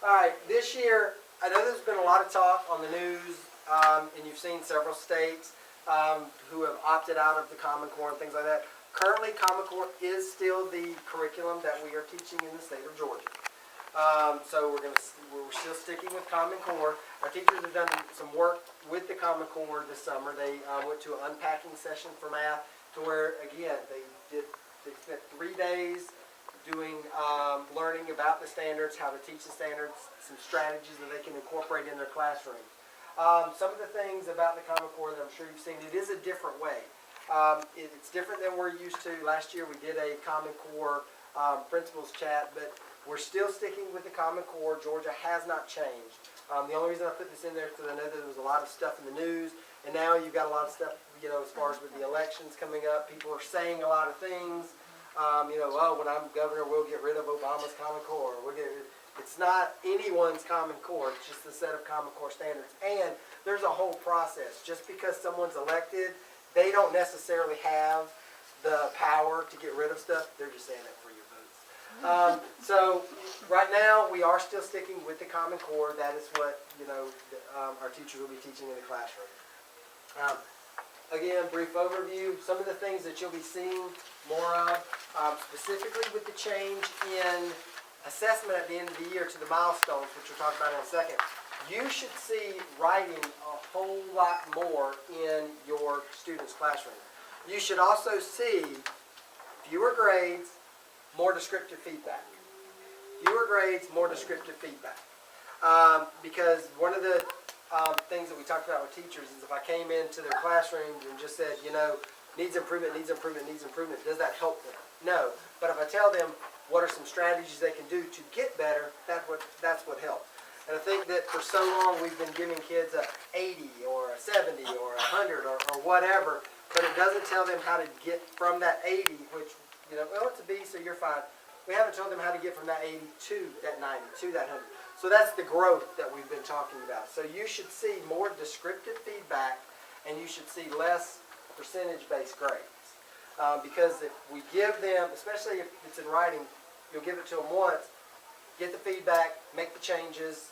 All right, this year, I know there's been a lot of talk on the news, and you've seen several states who have opted out of the Common Core and things like that. Currently, Common Core is still the curriculum that we are teaching in the state of Georgia. So we're still sticking with Common Core. Our teachers have done some work with the Common Core this summer. They went to an unpacking session for math, to where again they spent 3 days doing learning about the standards, how to teach the standards, some strategies that they can incorporate in their classroom. Some of the things about the Common Core that I'm sure you've seen, it is a different way. It's different than we're used to. Last year we did a Common Core principals chat, but we're still sticking with the Common Core. Georgia has not changed. The only reason I put this in there is because I know that there was a lot of stuff in the news, and now you've got a lot of stuff, as far as with the elections coming up. People are saying a lot of things. Oh, when I'm governor, we'll get rid of Obama's Common Core. It's not anyone's Common Core. It's just a set of Common Core standards. And there's a whole process. Just because someone's elected, they don't necessarily have the power to get rid of stuff. They're just saying that for your votes. So right now, we are still sticking with the Common Core. That is what our teachers will be teaching in the classroom. Again, brief overview. Some of the things that you'll be seeing more of, specifically with the change in assessment at the end of the year to the milestones, which we'll talk about in a second. You should see writing a whole lot more in your students' classroom. You should also see fewer grades, more descriptive feedback. Fewer grades, more descriptive feedback. Because one of the things that we talked about with teachers is if I came into their classrooms and just said, needs improvement, needs improvement, needs improvement, does that help them? No. But if I tell them what are some strategies they can do to get better, that's what helps. And I think that for so long we've been giving kids a 80 or a 70 or a 100 or whatever, but it doesn't tell them how to get from that 80, which, well, it's a B, so you're fine. We haven't told them how to get from that 80 to that 90, to that 100. So that's the growth that we've been talking about. So you should see more descriptive feedback, and you should see less percentage-based grades. Because if we give them, especially if it's in writing, you'll give it to them once, get the feedback, make the changes,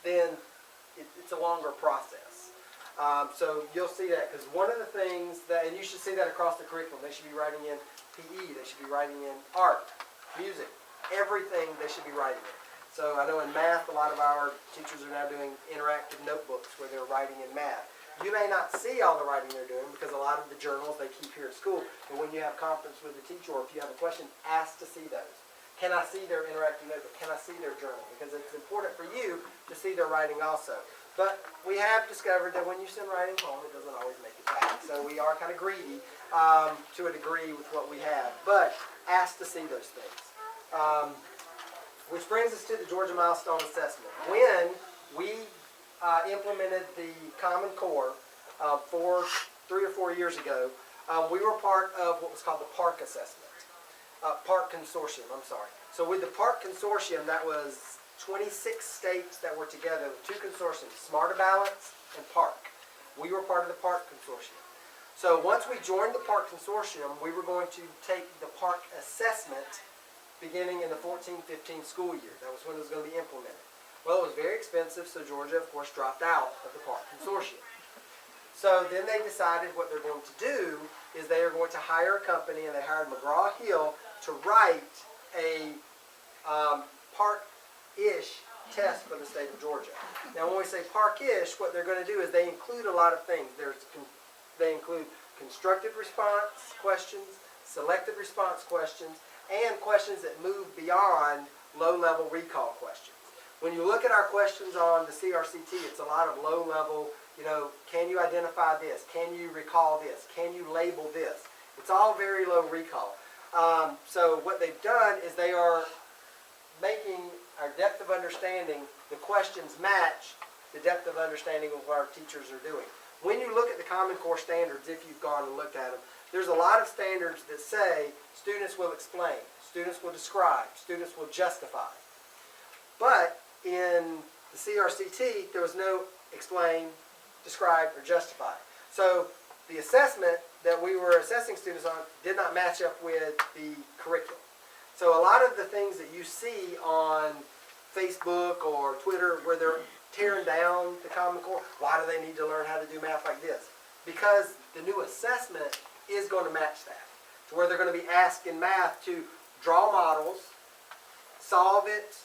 then it's a longer process. So you'll see that, because one of the things that, and you should see that across the curriculum, they should be writing in PE, they should be writing in art, music, everything they should be writing in. So I know in math, a lot of our teachers are now doing interactive notebooks where they're writing in math. You may not see all the writing they're doing because a lot of the journals they keep here at school, but when you have conference with the teacher or if you have a question, ask to see those. Can I see their interactive notebook? Can I see their journal? Because it's important for you to see their writing also. But we have discovered that when you send writing home, it doesn't always make it back. So we are kind of greedy to a degree with what we have. But ask to see those things. Which brings us to the Georgia Milestone Assessment. When we implemented the Common Core 3 or 4 years ago, we were part of what was called the PARC assessment. PARC Consortium, I'm sorry. So with the PARC Consortium, that was 26 states that were together, 2 consortiums, Smarter Balance and PARC. We were part of the PARC Consortium. So once we joined the PARC Consortium, we were going to take the PARC assessment beginning in the 14-15 school year. That was when it was going to be implemented. Well, it was very expensive, so Georgia, of course, dropped out of the PARC Consortium. So then they decided what they're going to do is they are going to hire a company, and they hired McGraw-Hill to write a PARC-ish test for the state of Georgia. Now, when we say PARC-ish, what they're going to do is they include a lot of things. They include constructive response questions, selective response questions, and questions that move beyond low-level recall questions. When you look at our questions on the CRCT, it's a lot of low-level, can you identify this? Can you recall this? Can you label this? It's all very low recall. So what they've done is they are making our depth of understanding, the questions match the depth of understanding of what our teachers are doing. When you look at the Common Core standards, if you've gone and looked at them, there's a lot of standards that say students will explain, students will describe, students will justify. But in the CRCT, there was no explain, describe, or justify. So the assessment that we were assessing students on did not match up with the curriculum. So a lot of the things that you see on Facebook or Twitter where they're tearing down the Common Core. Why do they need to learn how to do math like this? Because the new assessment is going to match that. To where they're going to be asked in math to draw models, solve it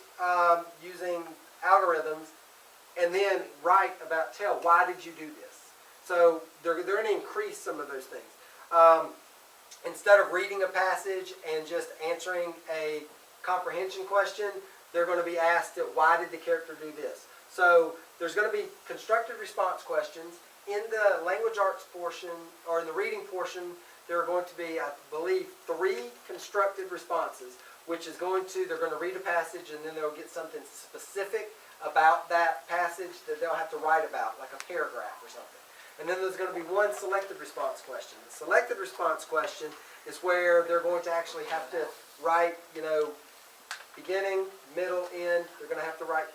using algorithms, and then tell why did you do this. So they're going to increase some of those things. Instead of reading a passage and just answering a comprehension question, they're going to be asked why did the character do this. So there's going to be constructed response questions. In the language arts portion, or in the reading portion, there are going to be, I believe, 3 constructed responses, which is they're going to read a passage and then they'll get something specific about that passage that they'll have to write about, like a paragraph or something. And then there's going to be 1 selected response question. The selected response question is where they're going to actually have to write, beginning, middle, end. They're going to have to write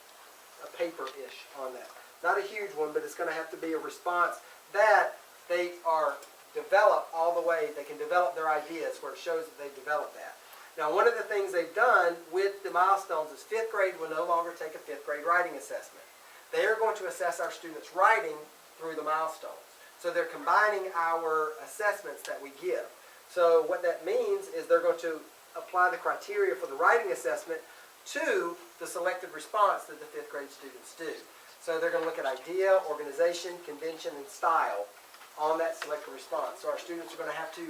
a paper-ish on that. Not a huge one, but it's going to have to be a response that they are developed all the way. They can develop their ideas where it shows that they've developed that. Now, one of the things they've done with the milestones is 5th grade will no longer take a 5th grade writing assessment. They are going to assess our students' writing through the milestones. So they're combining our assessments that we give. So what that means is they're going to apply the criteria for the writing assessment to the selected response that the 5th grade students do. So they're going to look at idea, organization, convention, and style on that selected response. So our students are going to have to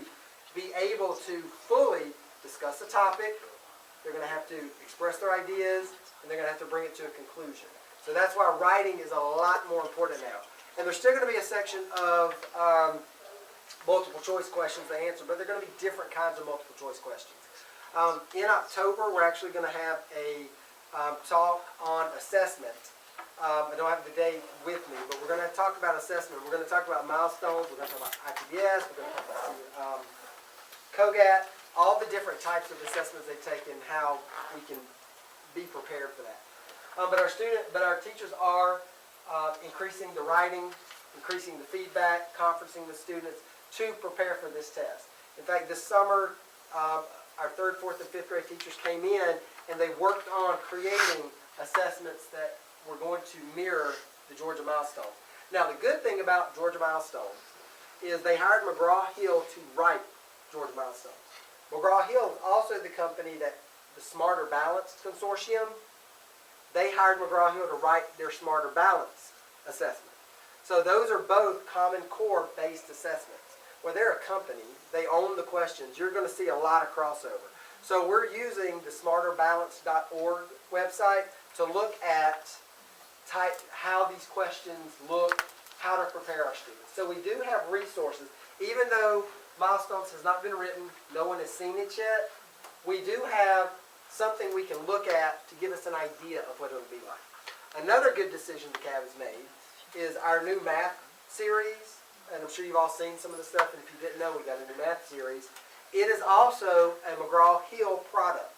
be able to fully discuss the topic. They're going to have to express their ideas, and they're going to have to bring it to a conclusion. So that's why writing is a lot more important now. And there's still going to be a section of multiple choice questions to answer, but they're going to be different kinds of multiple choice questions. In October, we're actually going to have a talk on assessment. I don't have the date with me, but we're going to talk about assessment. We're going to talk about milestones. We're going to talk about ITBS. We're going to talk about COGAT, all the different types of assessments they take and how we can be prepared for that. But our teachers are increasing the writing, increasing the feedback, conferencing with students to prepare for this test. In fact, this summer, our 3rd, 4th, and 5th grade teachers came in and they worked on creating assessments that were going to mirror the Georgia Milestones. Now, the good thing about Georgia Milestones is they hired McGraw-Hill to write Georgia Milestones. McGraw-Hill is also the company that the Smarter Balance Consortium, they hired McGraw-Hill to write their Smarter Balance assessment. So those are both Common Core based assessments. Well, they're a company. They own the questions. You're going to see a lot of crossover. So we're using the smarterbalance.org website to look at how these questions look, how to prepare our students. So we do have resources. Even though Milestones has not been written, no one has seen it yet, we do have something we can look at to give us an idea of what it'll be like. Another good decision the CAB has made is our new math series, and I'm sure you've all seen some of the stuff, and if you didn't know, we got a new math series. It is also a McGraw-Hill product,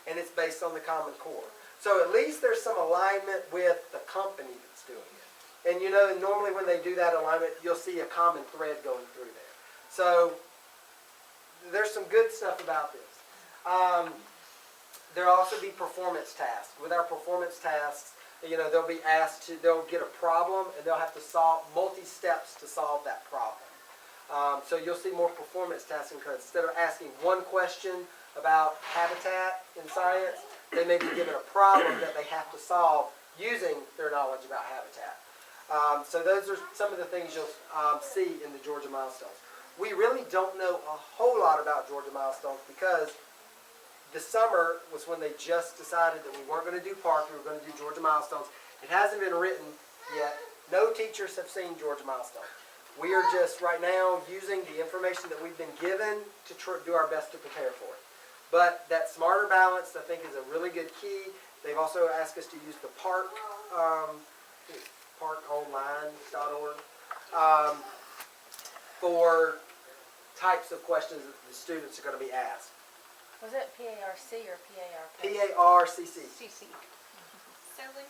and it's based on the Common Core. So at least there's some alignment with the company that's doing it. And normally when they do that alignment, you'll see a common thread going through there. So there's some good stuff about this. There'll also be performance tasks. With our performance tasks, they'll be asked they'll get a problem and they'll have to solve multi-steps to solve that problem. So you'll see more performance tasks instead of asking one question about habitat in science, they may be given a problem that they have to solve using their knowledge about habitat. So those are some of the things you'll see in the Georgia Milestones. We really don't know a whole lot about Georgia Milestones because the summer was when they just decided that we weren't going to do Park, we were going to do Georgia Milestones. It hasn't been written yet. No teachers have seen Georgia Milestones. We are just right now using the information that we've been given to do our best to prepare for it. But that Smarter Balance, I think, is a really good key. They've also asked us to use the Park, parkonline.org, for types of questions that the students are going to be asked. Was it PARC or PARK? PARCC. CC. So when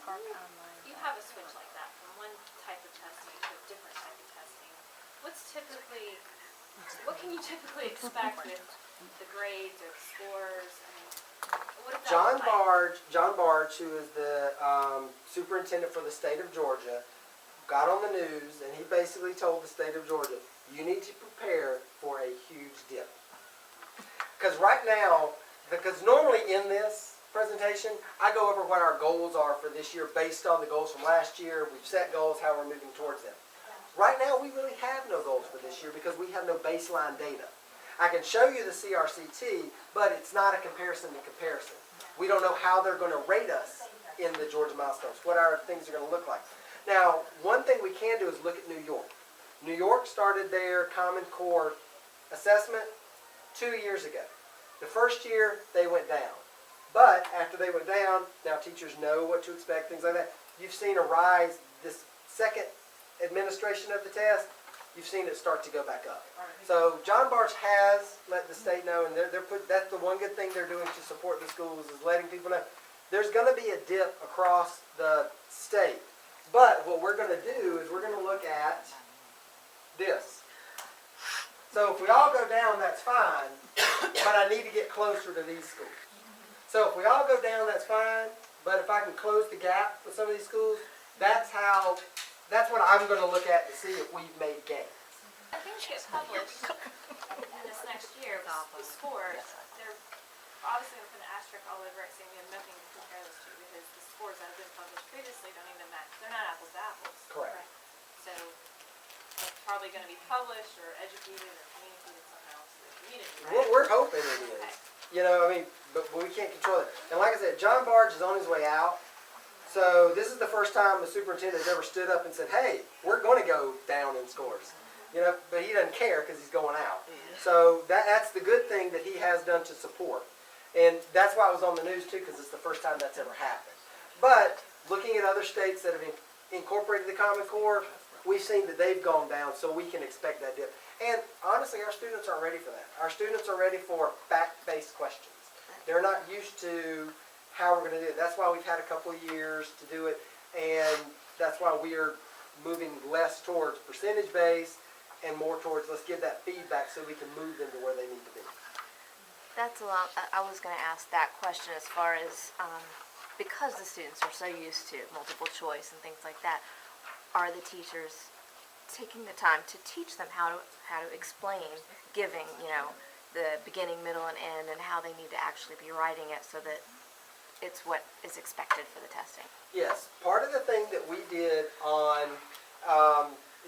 you have a switch like that from one type of testing to a different type of testing, what can you typically expect with the grades or the scores? I mean, What does that look like? John Barge, who is the superintendent for the state of Georgia, got on the news and he basically told the state of Georgia, you need to prepare for a huge dip. Because right now, because normally in this presentation, I go over what our goals are for this year based on the goals from last year. We've set goals, how we're moving towards them. Right now, we really have no goals for this year because we have no baseline data. I can show you the CRCT, but it's not a comparison to comparison. We don't know how they're going to rate us in the Georgia milestones, what our things are going to look like. Now, one thing we can do is look at New York. New York started their Common Core assessment 2 years ago. The first year, they went down. But after they went down, now teachers know what to expect, things like that. You've seen a rise this second administration of the test. You've seen it start to go back up. So John Barch has let the state know, and that's the one good thing they're doing to support the schools is letting people know there's going to be a dip across the state. But what we're going to do is we're going to look at this. So if we all go down, that's fine, but I need to get closer to these schools. So if we all go down, that's fine, but if I can close the gap with some of these schools, that's what I'm going to look at to see if we've made gains. I think it gets published in this next year, the scores, they're obviously going to put an asterisk all over it saying we have nothing to compare this to because the scores that have been published previously don't even match. They're not apples to apples. Correct. So it's probably going to be published or educated or communicated somehow to the community, right? We're hoping it is. Okay. You know, I mean, but we can't control it. And like I said, John Barge is on his way out. So this is the first time the superintendent has ever stood up and said, hey, we're going to go down in scores. You know, but he doesn't care because he's going out. So that's the good thing that he has done to support. And that's why it was on the news too, because it's the first time that's ever happened. But looking at other states that have incorporated the Common Core, we've seen that they've gone down, so we can expect that dip. And honestly, our students aren't ready for that. Our students are ready for fact-based questions. They're not used to how we're going to do it. That's why we've had a couple of years to do it, and that's why we are moving less towards percentage-based and more towards let's give that feedback so we can move them to where they need to be. That's a lot. I was going to ask that question as far as, because the students are so used to multiple choice and things like that, are the teachers taking the time to teach them how to explain, giving, you know, the beginning, middle, and end, and how they need to actually be writing it so that it's what is expected for the testing? Yes, part of the thing that we did on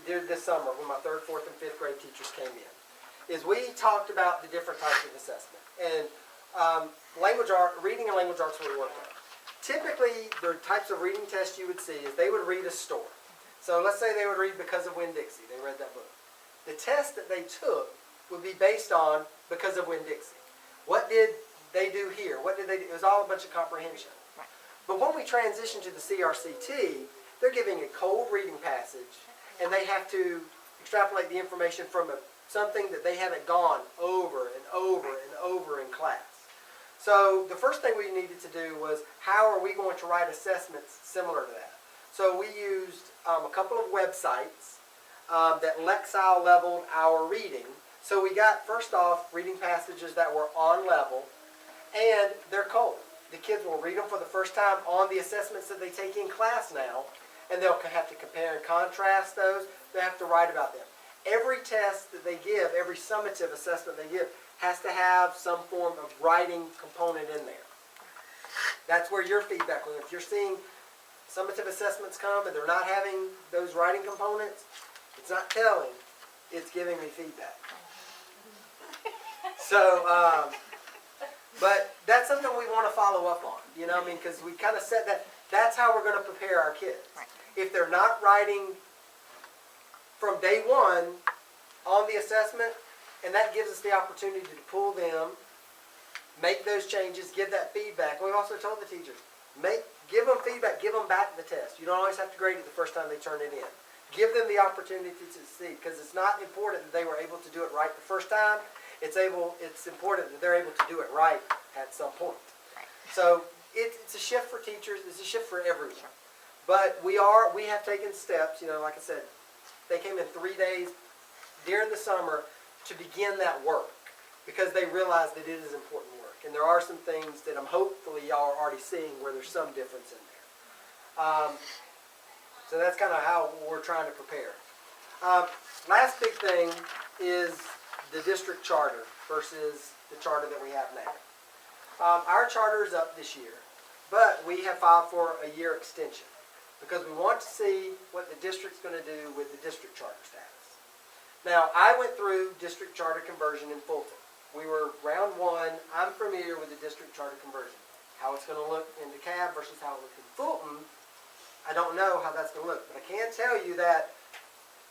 this summer when my 3rd, 4th, and 5th grade teachers came in is we talked about the different types of assessment. And reading and language arts we worked on. Typically, the types of reading tests you would see is they would read a story. So let's say they would read Because of Winn-Dixie. They read that book. The test that they took would be based on Because of Winn-Dixie. What did they do here? What did they do? It was all a bunch of comprehension. Right. But when we transition to the CRCT, they're giving a cold reading passage, and they have to extrapolate the information from something that they haven't gone over and over and over in class. So the first thing we needed to do was, how are we going to write assessments similar to that? So we used a couple of websites that Lexile leveled our reading. So we got, first off, reading passages that were on level, and they're cold. The kids will read them for the first time on the assessments that they take in class now, and they'll have to compare and contrast those. They have to write about them. Every test that they give, every summative assessment they give, has to have some form of writing component in there. That's where your feedback will. If you're seeing summative assessments come and they're not having those writing components, it's not telling, it's giving me feedback. So, but that's something we want to follow up on, you know what I mean? Because we kind of said that that's how we're going to prepare our kids. Right. If they're not writing from day one on the assessment, and that gives us the opportunity to pull them, make those changes, give that feedback. We've also told the teachers, give them feedback, give them back the test. You don't always have to grade it the first time they turn it in. Give them the opportunity to succeed, because it's not important that they were able to do it right the first time. It's important that they're able to do it right at some point. Right. So it's a shift for teachers. It's a shift for everyone. But we have taken steps. You know, like I said, they came in 3 days during the summer to begin that work because they realized that it is important work. And there are some things that I'm hopefully y'all are already seeing where there's some difference in there. So that's kind of how we're trying to prepare. Last big thing is the district charter versus the charter that we have now. Our charter is up this year, but we have filed for a year extension because we want to see what the district's going to do with the district charter status. Now, I went through district charter conversion in Fulton. We were round one. I'm familiar with the district charter conversion. How it's going to look in DeKalb versus how it looks in Fulton, I don't know how that's going to look. But I can tell you that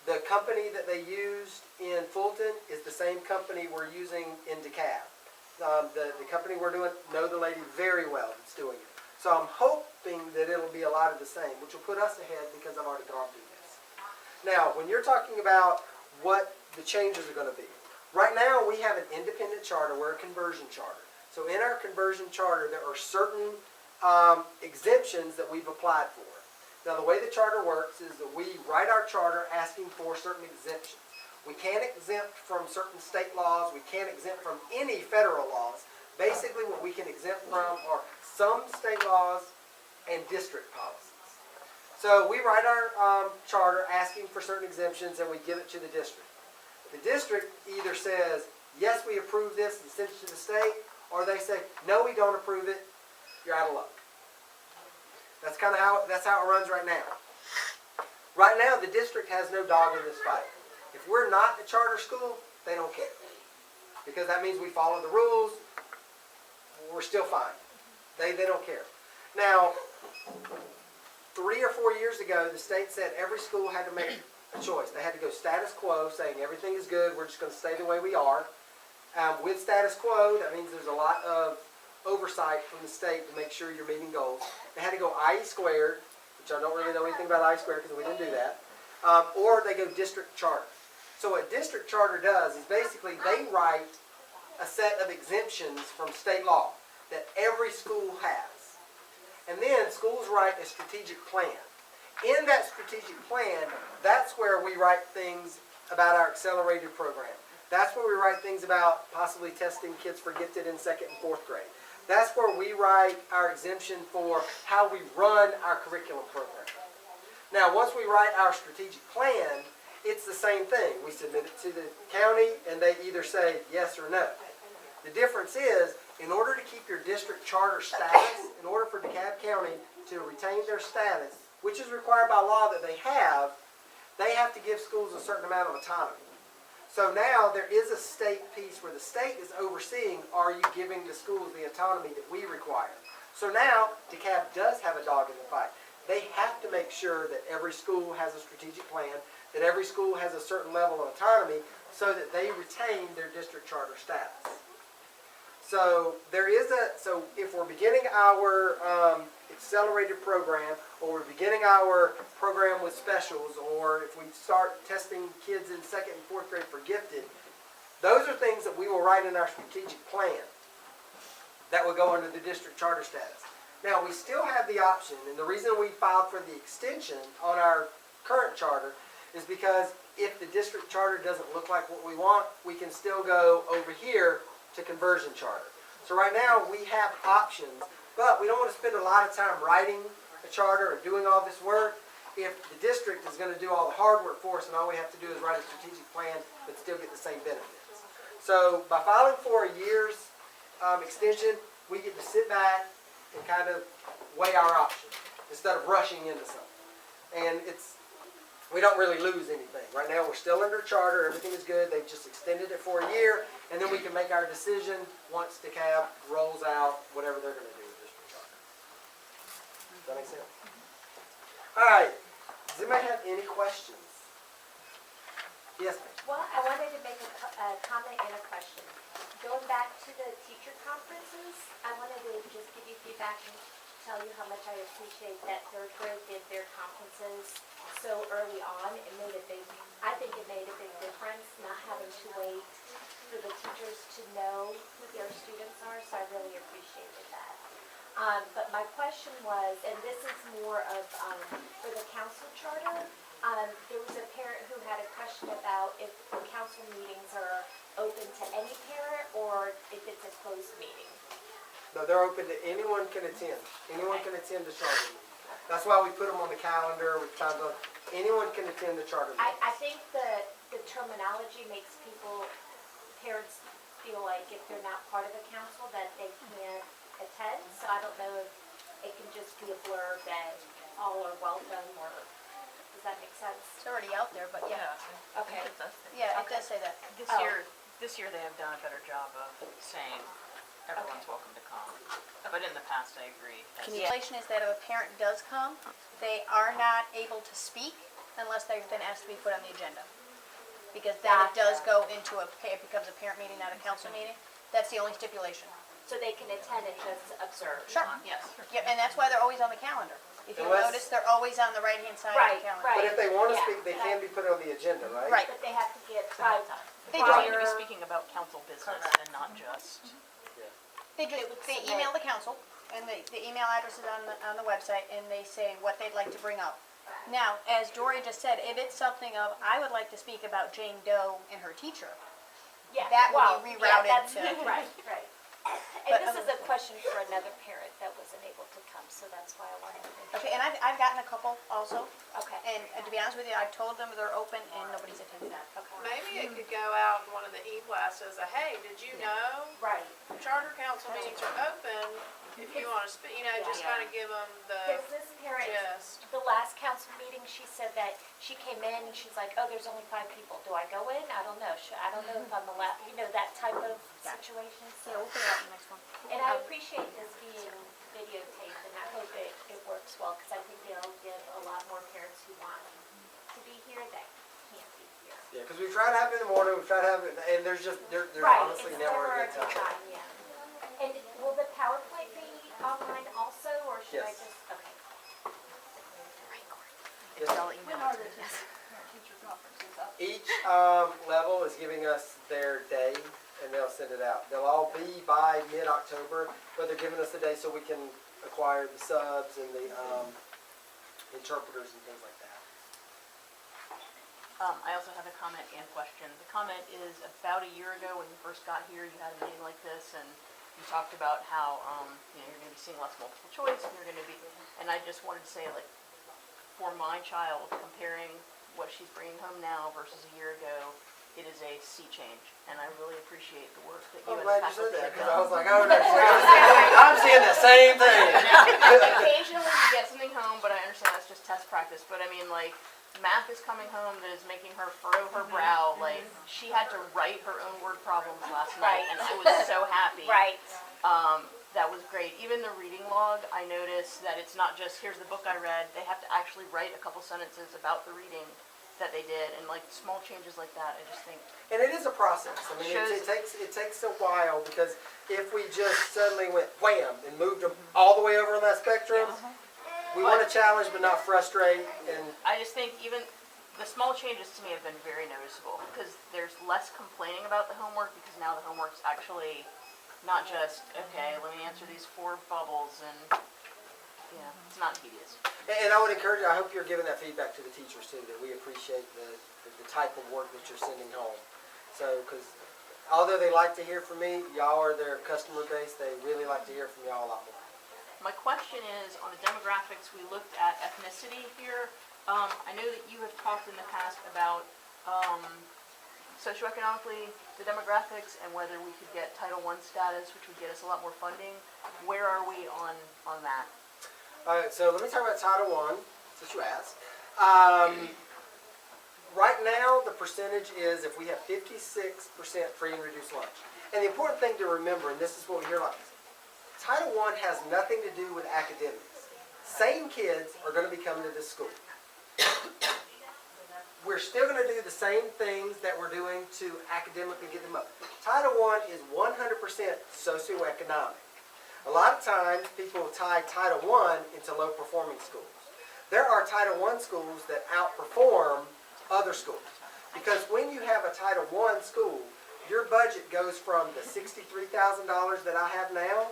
the company that they used in Fulton is the same company we're using in DeKalb. The company we're doing, know the lady very well that's doing it. So I'm hoping that it'll be a lot of the same, which will put us ahead because I've already gone through this. Now, when you're talking about what the changes are going to be, right now we have an independent charter. We're a conversion charter. So in our conversion charter, there are certain exemptions that we've applied for. Now, the way the charter works is that we write our charter asking for certain exemptions. We can't exempt from certain state laws. We can't exempt from any federal laws. Basically, what we can exempt from are some state laws and district policies. So we write our charter asking for certain exemptions, and we give it to the district. The district either says, yes, we approve this and sends it to the state, or they say, no, we don't approve it, you're out of luck. That's kind of how it runs right now. Right now, the district has no dog in this fight. If we're not a charter school, they don't care. Because that means we follow the rules, we're still fine. They don't care. Now, 3 or 4 years ago, the state said every school had to make a choice. They had to go status quo, saying everything is good, we're just going to stay the way we are. With status quo, that means there's a lot of oversight from the state to make sure you're meeting goals. They had to go IE squared, which I don't really know anything about IE squared because we didn't do that, or they go district charter. So what district charter does is basically they write a set of exemptions from state law that every school has. And then schools write a strategic plan. In that strategic plan, that's where we write things about our accelerated program. That's where we write things about possibly testing kids for gifted in 2nd and 4th grade. That's where we write our exemption for how we run our curriculum program. Now, once we write our strategic plan, it's the same thing. We submit it to the county, and they either say yes or no. The difference is, in order to keep your district charter status, in order for DeKalb County to retain their status, which is required by law that they have to give schools a certain amount of autonomy. So now there is a state piece where the state is overseeing, are you giving the schools the autonomy that we require? So now DeKalb does have a dog in the fight. They have to make sure that every school has a strategic plan, that every school has a certain level of autonomy so that they retain their district charter status. So so if we're beginning our accelerated program, or we're beginning our program with specials, or if we start testing kids in 2nd and 4th grade for gifted, those are things that we will write in our strategic plan that will go under the district charter status. Now, we still have the option, and the reason we filed for the extension on our current charter is because if the district charter doesn't look like what we want, we can still go over here to conversion charter. So right now we have options, but we don't want to spend a lot of time writing a charter or doing all this work if the district is going to do all the hard work for us and all we have to do is write a strategic plan but still get the same benefits. So by filing for a year's extension, we get to sit back and kind of weigh our options instead of rushing into something. And we don't really lose anything. Right now we're still under charter, everything is good, they've just extended it for a year, and then we can make our decision once DeKalb rolls out whatever they're going to do with district charter. Does that make sense? Alright, does anybody have any questions? Yes, ma'am. Well, I wanted to make a comment and a question. Going back to the teacher conferences, I wanted to just give you feedback and tell you how much I appreciate that 3rd grade did their conferences so early on. I think it made a big difference not having to wait for the teachers to know who their students are, so I really appreciated that. But my question was, and this is more of for the council charter, there was a parent who had a question about if the council meetings are open to any parent or if it's a closed meeting. No, they're open to, anyone can attend. Anyone can attend the charter meeting. That's why we put them on the calendar, we try to, anyone can attend the charter meeting. I think the terminology makes parents feel like if they're not part of a council, that they can't attend. So I don't know if it can just be a blurb that all are welcome, or, does that make sense? It's already out there, but yeah. Okay. Yeah, it does say that. Oh. This year they have done a better job of saying everyone's welcome to come. But in the past, I agree. Communication is that if a parent does come, they are not able to speak unless they've been asked to be put on the agenda. Because then it does Gotcha. go into it becomes a parent meeting, not a council meeting. That's the only stipulation. So they can attend and just observe? Sure. Yes. Yep, and that's why they're always on the calendar. If you Unless- notice, they're always on the right-hand side of Right, the calendar. right. But if they want to Yeah, speak, they but can be put on the agenda, right? Right. But they have to get, They We're do. going to be speaking about council business and not just. They email the council, and the email address is on the website, and they say what they'd like to bring up. Now, as Dory just said, if it's something of, I would like to speak about Jane Doe and her teacher, Yeah, that would well, be yeah, rerouted that's- to- Right, right. But And this is a question for another parent that wasn't able to come, so that's why I wanted to make sure. Okay, and I've gotten a couple also, Okay, and to be honest with you, I've told them they're open and nobody's attended that. okay. Maybe it could go out in one of the e-blasts as a, hey, did you know Right. charter council meetings are open? If you want to speak, just kind of give them the Because this parent, gist. the last council meeting, she said that she came in and she's like, oh, there's only 5 people. Do I go in? I don't know. I don't know if I'm allowed, that type of situation. Yeah, we'll figure out the next one. And I appreciate this being videotaped, and I hope it works well, because I think it'll give a lot more parents who want to be here that can't be here. Yeah, because we try to have it in the morning, we try to have it, and there's Right, honestly it's never a never good time. yeah. And will the PowerPoint be online also, or should I Yes. just, okay. Yes. I'll email it to you. Each level is giving us their day, and they'll send it out. They'll all be by mid-October, but they're giving us the day so we can acquire the subs and the interpreters and things like that. I also have a comment and question. The comment is about a year ago when you first got here, you had a meeting like this, and you talked about how you're going to be seeing less multiple choice, and you're going to be. And I just wanted to say, like, for my child, comparing what she's bringing home now versus a year ago, it is a sea change, and I really appreciate the work that you I'm and glad the you said faculty that, have because I done. was like, oh, no, I'm seeing the same thing. Occasionally you get something home, but I understand that's just test practice. But I mean, like, math is coming home that is making her furrow her brow. Like, she had to write her own word problems last night, and I was so happy. Right. That was great. Even the reading log, I noticed that it's not just, here's the book I read. They have to actually write a couple sentences about the reading that they did, and like small changes like that, I just think. And it is a process. I mean, it takes a while, because if we just suddenly went wham and moved them all the way over on that spectrum, we want to challenge but not frustrate. And I just think even the small changes to me have been very noticeable, because there's less complaining about the homework, because now the homework's actually not just, okay, let me answer these 4 bubbles, and it's not tedious. I would encourage you, I hope you're giving that feedback to the teachers too, that we appreciate the type of work that you're sending home. So, because although they like to hear from me, y'all are their customer base, they really like to hear from y'all a lot more. My question is, on the demographics, we looked at ethnicity here. I know that you have talked in the past about socioeconomically the demographics and whether we could get Title I status, which would get us a lot more funding. Where are we on that? All right, so let me talk about Title I, since you asked. Right now, the percentage is if we have 56% free and reduced lunch. And the important thing to remember, and this is what we hear a lot, Title I has nothing to do with academics. Same kids are going to be coming to this school. We're still going to do the same things that we're doing to academically get them up. Title I is 100% socioeconomic. A lot of times, people tie Title I into low-performing schools. There are Title I schools that outperform other schools. Because when you have a Title I school, your budget goes from the $63,000 that I have now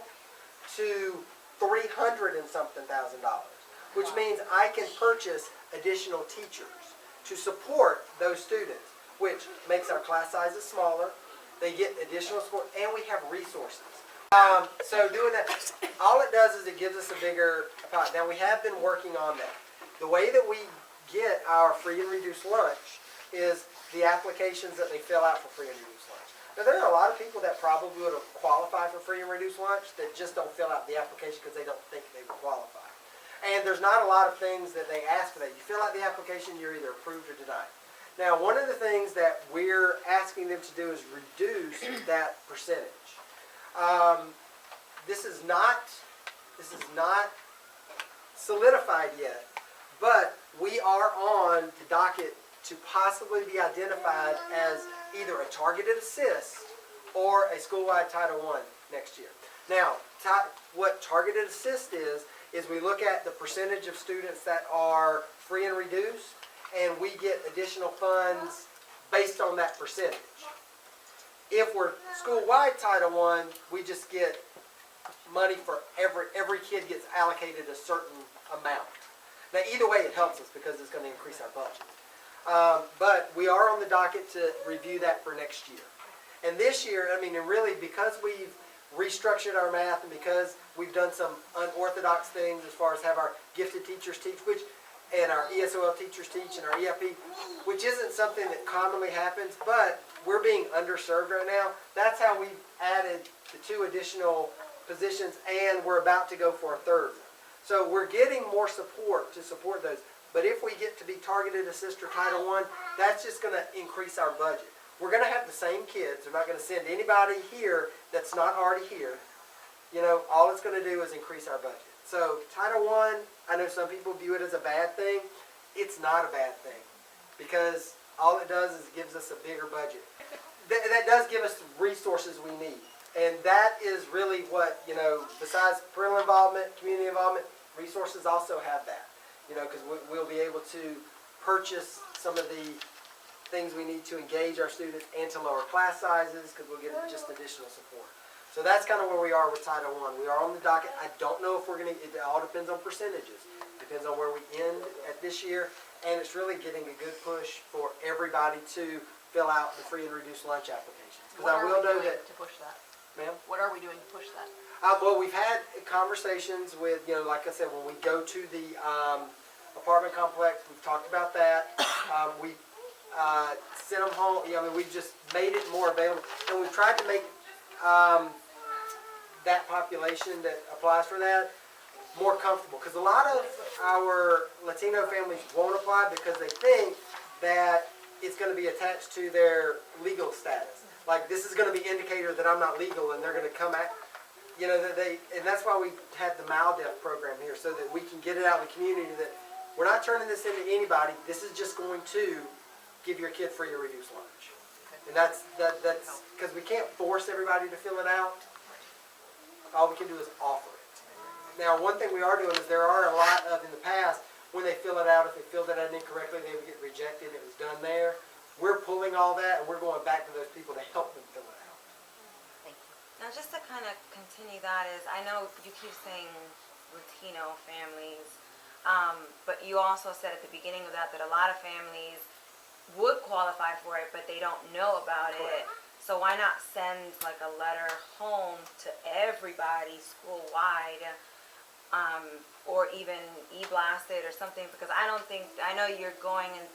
to $300 and something thousand, which means I can purchase additional teachers to support those students, which makes our class sizes smaller. They get additional support, and we have resources. So doing that, all it does is it gives us a bigger pot. Now, we have been working on that. The way that we get our free and reduced lunch is the applications that they fill out for free and reduced lunch. Now, there are a lot of people that probably would qualify for free and reduced lunch that just don't fill out the application because they don't think they would qualify. And there's not a lot of things that they ask for that. You fill out the application, you're either approved or denied. Now, one of the things that we're asking them to do is reduce that percentage. This is not solidified yet, but we are on the docket to possibly be identified as either a targeted assist or a school-wide Title I next year. Now, what targeted assist is we look at the percentage of students that are free and reduced, and we get additional funds based on that percentage. If we're school-wide Title I, we just get money for every kid gets allocated a certain amount. Now, either way, it helps us because it's going to increase our budget. But we are on the docket to review that for next year. And this year, I mean, and really because we've restructured our math and because we've done some unorthodox things as far as have our gifted teachers teach, and our ESOL teachers teach, and our EIP, which isn't something that commonly happens, but we're being underserved right now. That's how we've added the 2 additional positions, and we're about to go for a 3rd one. So we're getting more support to support those. But if we get to be targeted assist or Title I, that's just going to increase our budget. We're going to have the same kids. We're not going to send anybody here that's not already here. You know, all it's going to do is increase our budget. So Title I know some people view it as a bad thing. It's not a bad thing because all it does is it gives us a bigger budget. That does give us the resources we need. And that is really what, you know, besides parental involvement, community involvement, resources also have that. You know, because we'll be able to purchase some of the things we need to engage our students and to lower class sizes because we'll get just additional support. So that's kind of where we are with Title I. We are on the docket. I don't know if we're going to, it all depends on percentages. It depends on where we end at this year. And it's really getting a good push for everybody to fill out the free and reduced lunch applications. Because I will know that. To push that? Ma'am? What are we doing to push that? Well, we've had conversations with, you know, like I said, when we go to the apartment complex, we've talked about that. We sent them home. You know, I mean, we've just made it more available. And we've tried to make that population that applies for that more comfortable. Because a lot of our Latino families won't apply because they think that it's going to be attached to their legal status. Like, this is going to be indicator that I'm not legal, and they're going to come at, you know, and that's why we had the MALDEF program here, so that we can get it out in the community that we're not turning this into anybody. This is just going to give your kid free or reduced lunch. And that's because we can't force everybody to fill it out. All we can do is offer it. Now, one thing we are doing is there are a lot of, in the past, when they fill it out, if they filled it out incorrectly, they would get rejected. It was done there. We're pulling all that, and we're going back to those people to help them fill it out. Thank you. Now, just to kind of continue that is, I know you keep saying Latino families, but you also said at the beginning of that a lot of families would qualify for it, but they don't know about it. So why not send like a letter home to everybody school-wide, or even e-blast it or something? Because I know you're going and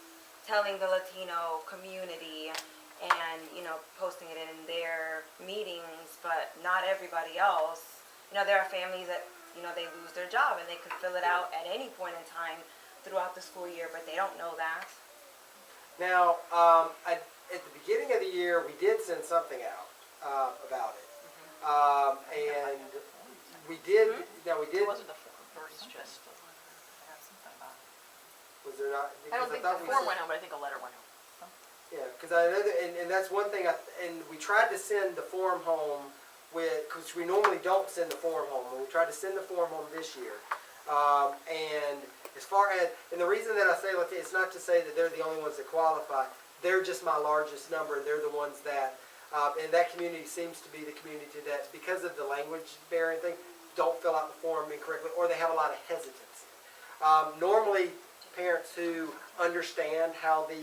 telling the Latino community and, you know, posting it in their meetings, but not everybody else. You know, there are families that, you know, they lose their job and they could fill it out at any point in time throughout the school year, but they don't know that. Now, at the beginning of the year, we did send something out about it, and we did. Now we did. It wasn't the form, or it's just. Was there not? I don't think the form went out, but I think a letter went out. Yeah, because I know that, and that's one thing. And we tried to send the form home because we normally don't send the form home. And we tried to send the form home this year, and as far as, and the reason that I say Latino, it's not to say that they're the only ones that qualify. They're just my largest number, and they're the ones that, and that community seems to be the community that, because of the language barrier thing, don't fill out the form incorrectly, or they have a lot of hesitancy. Normally, parents who understand how the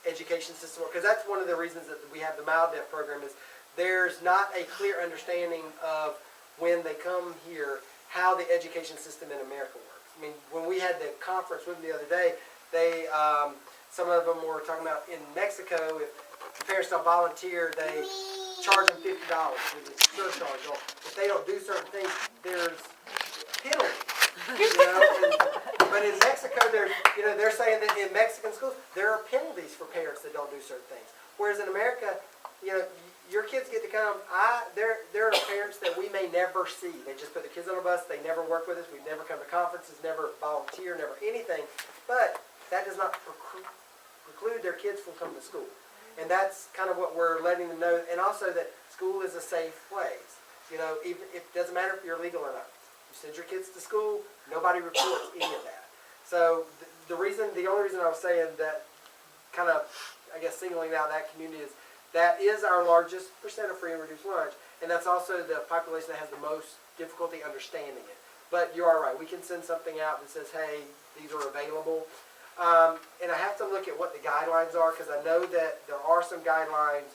education system works, because that's one of the reasons that we have the MALDEF program, is there's not a clear understanding of when they come here how the education system in America works. I mean, when we had the conference with them the other day, they, some of them were talking about in Mexico, if the parents don't volunteer, they charge them $50 with a surcharge. Or if they don't do certain things, there's penalties. But in Mexico, they're saying that in Mexican schools, there are penalties for parents that don't do certain things. Whereas in America, your kids get to come. There are parents that we may never see. They just put their kids on a bus. They never work with us. We never come to conferences, never volunteer, never anything. But that does not preclude their kids from coming to school. And that's kind of what we're letting them know. And also that school is a safe place. Even it doesn't matter if you're legal or not. You send your kids to school, nobody reports any of that. So the only reason I was saying that, kind of, I guess, singling out that community is that is our largest percent of free and reduced lunch, and that's also the population that has the most difficulty understanding it. But you are right. We can send something out that says, hey, these are available. And I have to look at what the guidelines are, because I know that there are some guidelines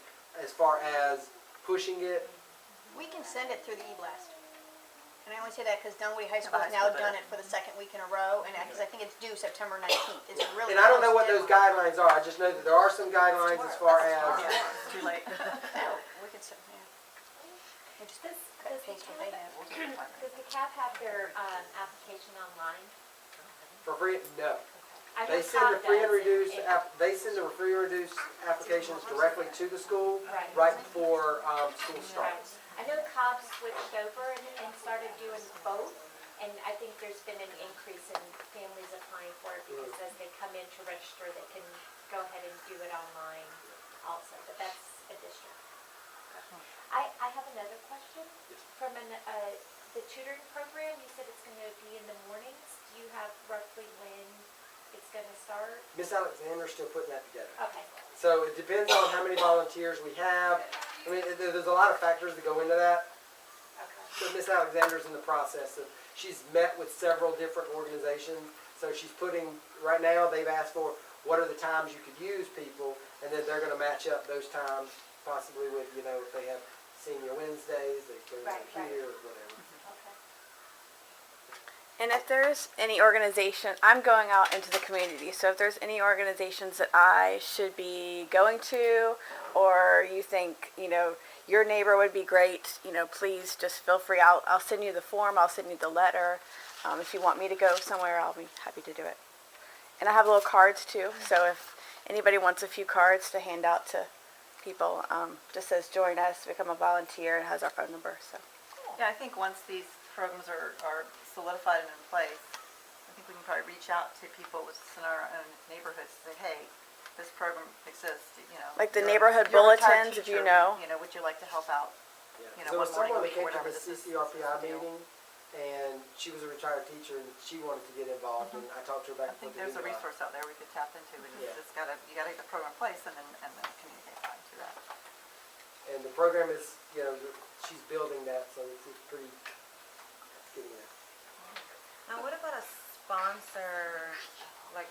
as far as pushing it. We can send it through the e-blast. And I only say that because Dunwoody High School has now done it for the second week in a row, and because I think it's due September 19th. It's really And I don't know close what those deadline. guidelines are. I just know that there are some guidelines as far as. It's too late. No, we could send, yeah. It just Does pays what they have. Does the CAP have their application online? For free, no. I know They send the CAP free and does. reduced, they send the free and reduced applications directly to the school right before school starts. I know Cobb switched over and started doing both, and I think there's been an increase in families applying for it because as they come in to register, they can go ahead and do it online also, but that's additional. I have another question. From the tutoring program, you said it's going to be in the mornings. Do you have roughly when it's going to start? Miss Alexander's still putting that together. Okay. So it depends on how many volunteers we have. I mean, there's a lot of factors that go into that. So Miss Alexander's in the process of, she's met with several different organizations. So she's putting, right now they've asked for what are the times you could use people, and then they're going to match up those times possibly with, if they have senior Wednesdays, they bring them here or whatever. And if there's any organization, I'm going out into the community, so if there's any organizations that I should be going to, or you think, your neighbor would be great, please just feel free. I'll send you the form, I'll send you the letter. If you want me to go somewhere, I'll be happy to do it. And I have little cards too, so if anybody wants a few cards to hand out to people, just says join us, become a volunteer, and has our phone number, so. Yeah, I think once these programs are solidified and in place, I think we can probably reach out to people within our own neighborhoods and say, hey, this program exists, Like the you're- neighborhood you're a retired bulletins, if teacher, you know. Would you like to help out? Yeah. One So someone morning that came or to whatever the this is. CCRPI meeting, and she was a retired teacher, and she wanted to get involved, and I talked to her I back. think there's a resource out there we could tap into, and Yeah. you gotta get the program in place and then communicate that to that. And the program is, she's building that, so it's pretty getting there. Now, what about a sponsor,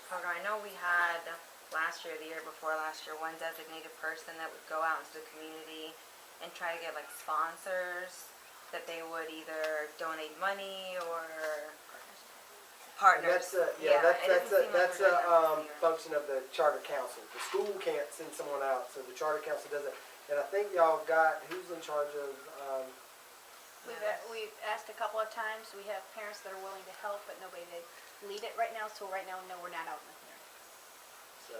program? I know we had last year, the year before last year, one designated person that would go out into the community and try to get sponsors that they would either donate money or partners. That's a function of the charter council. The school can't send someone out, so the charter council does it. And I think y'all got, who's in charge of, We've asked a couple of times, we have parents that are willing to help, but nobody to lead it right now, so right now, no, we're not out in the community. so,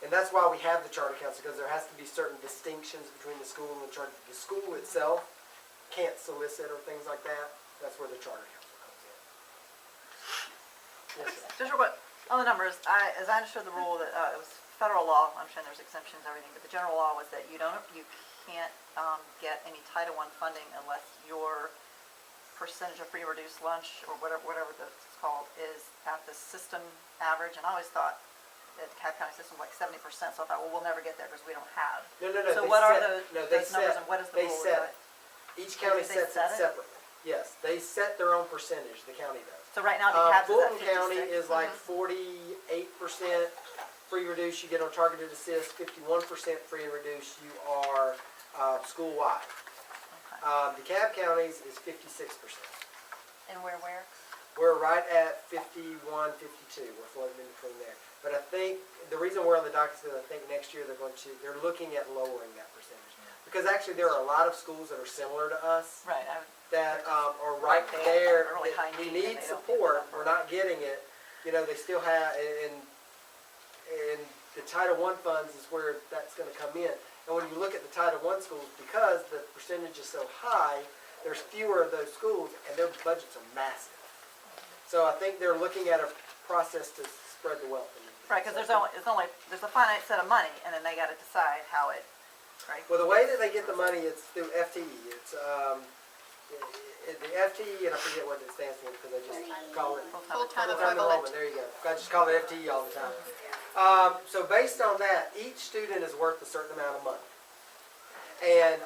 and that's why we have the charter council, because there has to be certain distinctions between the school and the charter. The school itself can't solicit or things like that. That's where the charter council comes in. Yes, sir. Just real quick, on the numbers, as I understood the rule, that it was federal law, I understand there's exemptions, everything, but the general law was that you can't get any Title I funding unless your percentage of free or reduced lunch, or whatever that's called, is at the system average, and I always thought that the Cobb County system was like 70%, so I thought, well, we'll never get there because we don't have. No. So they what are set- those numbers and what is the They rule? set it. Each county They sets it set it? separately. Yes, they set their own percentage, the county does. So right now, the CAPS is at Fulton County 56. is like 48% free reduced, you get on targeted assist, 51% free and reduced, you are school-wide. Okay. DeKalb County's is 56%. And where? We're right at 51, 52. We're floating in between there. But I think the reason we're on the docket is I think next year they're looking at lowering that percentage. Because actually there are a lot of schools that are similar to us Right, that are right there. Really high We need, and need they don't get the support. number. We're not getting it. You know, they still have, and the Title I funds is where that's going to come in. And when you look at the Title I schools, because the percentage is so high, there's fewer of those schools, and their budgets are massive. So I think they're looking at a process to spread the wealth. Right, because there's a finite set of money, and then they gotta decide how it, right? Well, the way that they get the money, it's through FTE. It's the FTE, and I forget what it stands for because I just call it Full-time full-time enrollment. There you go. I just call it FTE all the time. So based on that, each student is worth a certain amount of money. And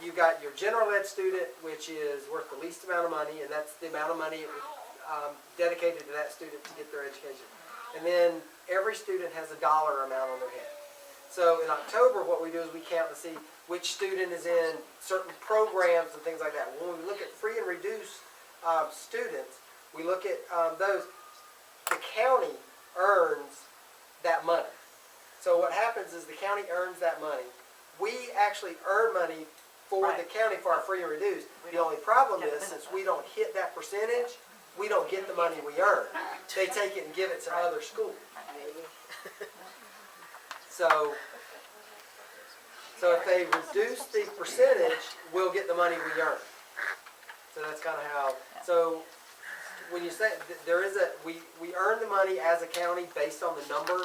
you've got your general ed student, which is worth the least amount of money, and that's the amount of money dedicated to that student to get their education. And then every student has a dollar amount on their head. So in October, what we do is we count to see which student is in certain programs and things like that. When we look at free and reduced students, we look at those. The county earns that money. So what happens is the county earns that money. We actually earn money for the county for our free and reduced. The only problem is, since we don't hit that percentage, we don't get the money we earn. They take it and give it to other schools. So if they reduce the percentage, we'll get the money we earn. So that's kind of how, so when you say, there is we earn the money as a county based on the number.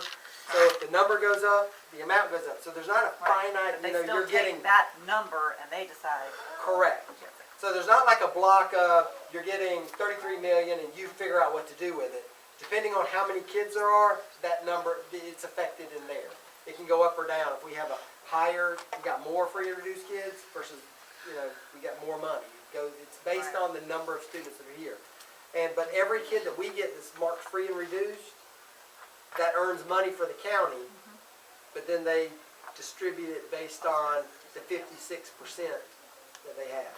So if the number goes up, the amount goes up. So there's not a finite, But you know, they still you're getting, take that number and they decide. correct. So there's not like a block of, you're getting 33 million and you figure out what to do with it. Depending on how many kids there are, that number, it's affected in there. It can go up or down. If we have a higher, we got more free and reduced kids versus, you know, we got more money. It's based on the number of students that are here. But every kid that we get that's marked free and reduced, that earns money for the county, but then they distribute it based on the 56% that they have.